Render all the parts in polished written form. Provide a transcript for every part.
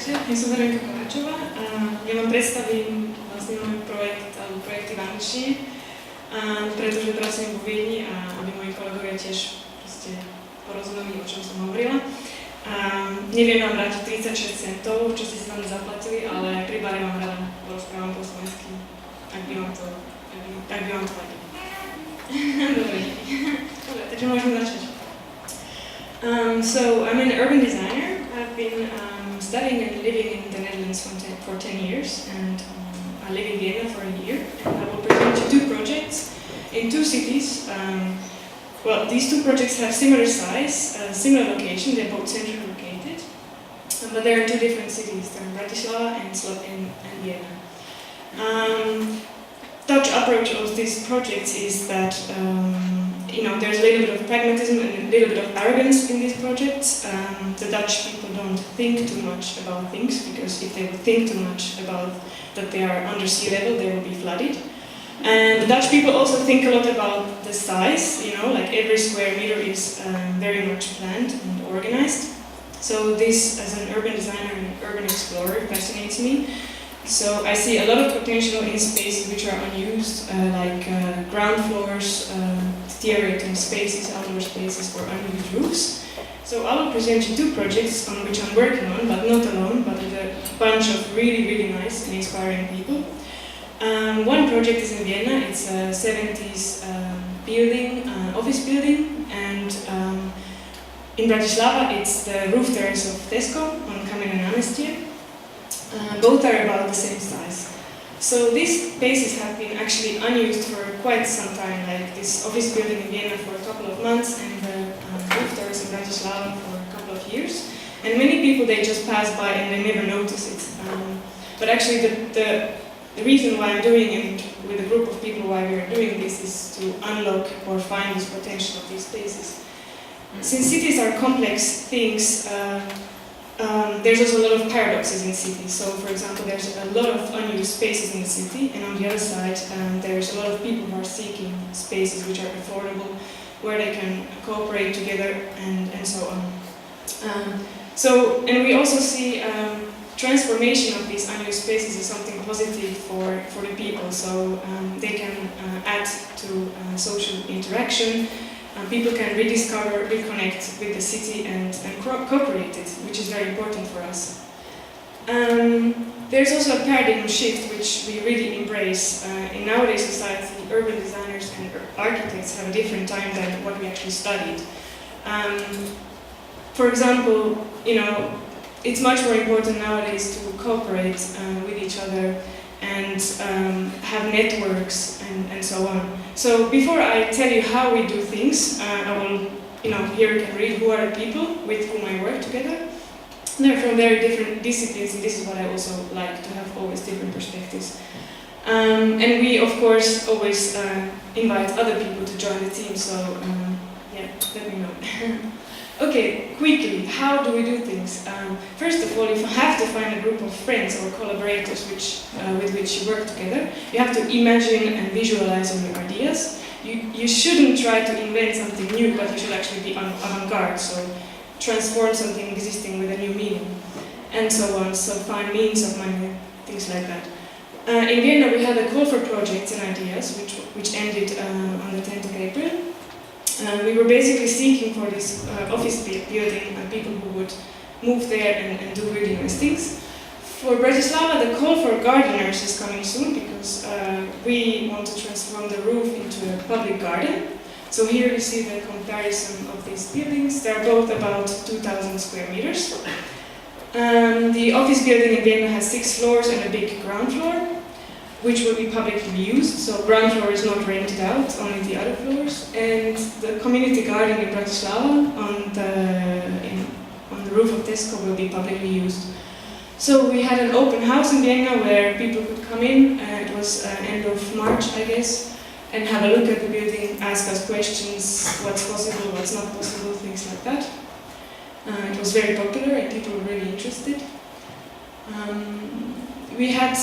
Takže, ja som Veronika Kovačová a ja vám predstavím vlastne môj projekt alebo projekty v angličtine, pretože pracujem vo Viedni a aby moji kolegovia tiež proste porozumeli, o čom som hovorila. Neviem vám vrátiť 36 centov, čo ste si tam zaplatili, ale pri bare vám rada porozprávam po slovensky, ak by vám to vadilo. Dobre, takže môžeme začať. So I'm an urban designer. I've been studying and living in the Netherlands for 10 years, and I live in Vienna for a year. And I will present you two projects in two cities. Well, these two projects have similar size, similar location. They're both centrally located, but they're in two different cities. They're in Bratislava and Vienna. Dutch approach of these projects is that there's a little bit of pragmatism and a little bit of arrogance in these projects. The Dutch people don't think too much about things, because if they would think too much about that they are under sea level, they will be flooded. And the Dutch people also think a lot about the size, like every square meter is very much planned and organized. So this, as an urban designer and urban explorer, fascinates me. So I see a lot of potential in spaces which are unused, like ground floors, theoretical spaces, outdoor spaces, or unused roofs. So I will present you two projects on which I'm working on, but not alone, but with a bunch of really, really nice and inspiring people. One project is in Vienna. It's a 70s building, office building, and in Bratislava it's the roof terrace of Tesco on Kameň na námestie. Both are about the same size. So these spaces have been actually unused for quite some time, like this office building in Vienna for a couple of months and the roof terrace in Bratislava for a couple of years. And many people, they just pass by and they never notice it. But actually the reason why I'm doing it with a group of people, why we are doing this, is to unlock or find this potential of these spaces. Since cities are complex things, there's also a lot of paradoxes in cities. So, for example, there's a lot of unused spaces in the city, and on the other side, there's a lot of people who are seeking spaces which are affordable, where they can cooperate together, and so on. And we also see transformation of these unused spaces is something positive for the people. So they can add to social interaction. People can rediscover, reconnect with the city and cooperate it, which is very important for us. There's also a paradigm shift which we really embrace. In nowadays society, urban designers and architects have a different time than what we actually studied. For example, it's much more important nowadays to cooperate with each other and have networks and so on. So before I tell you how we do things, I will, here you can read who are the people with whom I work together. They're from very different disciplines, and this is what I also like, to have always different perspectives. And we, of course, always invite other people to join the team, so let me know. Okay, quickly, how do we do things? First of all, you have to find a group of friends or collaborators with which you work together. You have to imagine and visualize on your ideas. You shouldn't try to invent something new, but you should actually be avant-garde, so transform something existing with a new meaning, and so on. So find means of money, things like that. In Vienna, we had a call for projects and ideas, which ended on the 10th of April. We were basically seeking for this office building and people who would move there and do really nice things. For Bratislava, the call for gardeners is coming soon, because we want to transform the roof into a public garden. So here you see the comparison of these buildings. They're both about 2,000 square meters. The office building in Vienna has 6 floors and a big ground floor, which will be publicly used. So ground floor is not rented out, only the other floors. And the community garden in Bratislava on the roof of Tesco will be publicly used. So we had an open house in Vienna where people could come in. It was end of March, I guess, and have a look at the building, ask us questions, what's possible, what's not possible, things like that. It was very popular and people were really interested. We had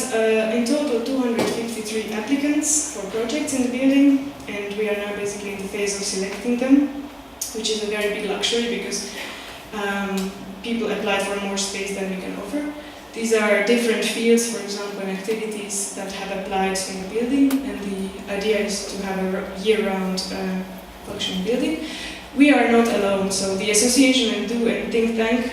in total 253 applicants for projects in the building, and we are now basically in the phase of selecting them, which is a very big luxury, because people apply for more space than we can offer. These are different fields, for example, and activities that have applied in the building, and the idea is to have a year-round functioning building. We are not alone, so the association and Do and Think Tank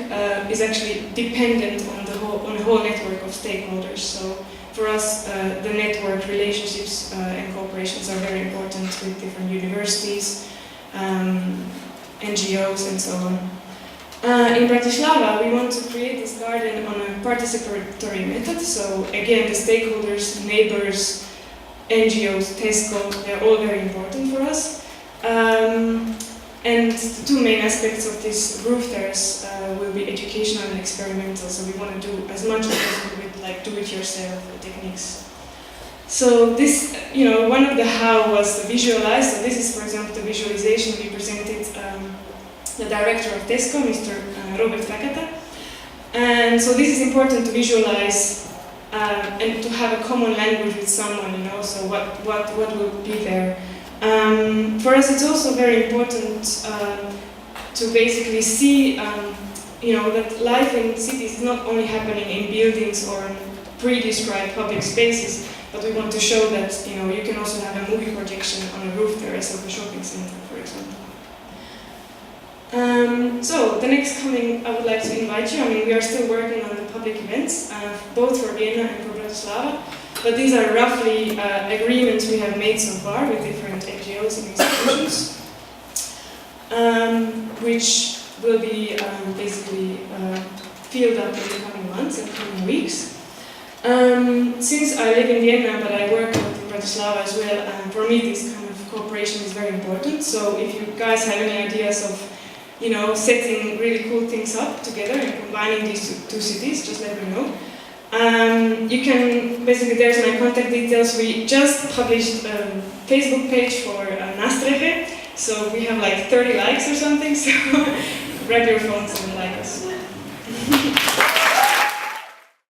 is actually dependent on a whole network of stakeholders. So for us, the network relationships and cooperations are very important with different universities, NGOs, and so on. In Bratislava, we want to create this garden on a participatory method. So again, the stakeholders, neighbors, NGOs, Tesco, they're all very important for us. And the two main aspects of this roof terrace will be educational and experimental. So we want to do as much as possible with like do-it-yourself techniques. So this, one of the how was the visualize. So this is, for example, the visualization we presented the director of Tesco, Mr. Robert Fakata. And so this is important to visualize and to have a common language with someone, so what will be there. For us, it's also very important to basically see, that life in cities is not only happening in buildings or in pre-described public spaces, but we want to show that, you can also have a movie projection on a roof terrace of a shopping center, for example. So the next coming, I would like to invite you. We are still working on the public events, both for Vienna and for Bratislava. But these are roughly agreements we have made so far with different NGOs and institutions, which will be basically filled up in the coming months and coming weeks. Since I live in Vienna, but I work in Bratislava as well, for me this kind of cooperation is very important. So if you guys have any ideas of setting really cool things up together and combining these two cities, just let me know. You can, basically there's my contact details. We just published a Facebook page for Nastrehe, so we have like 30 likes or something, so grab your phones and like us.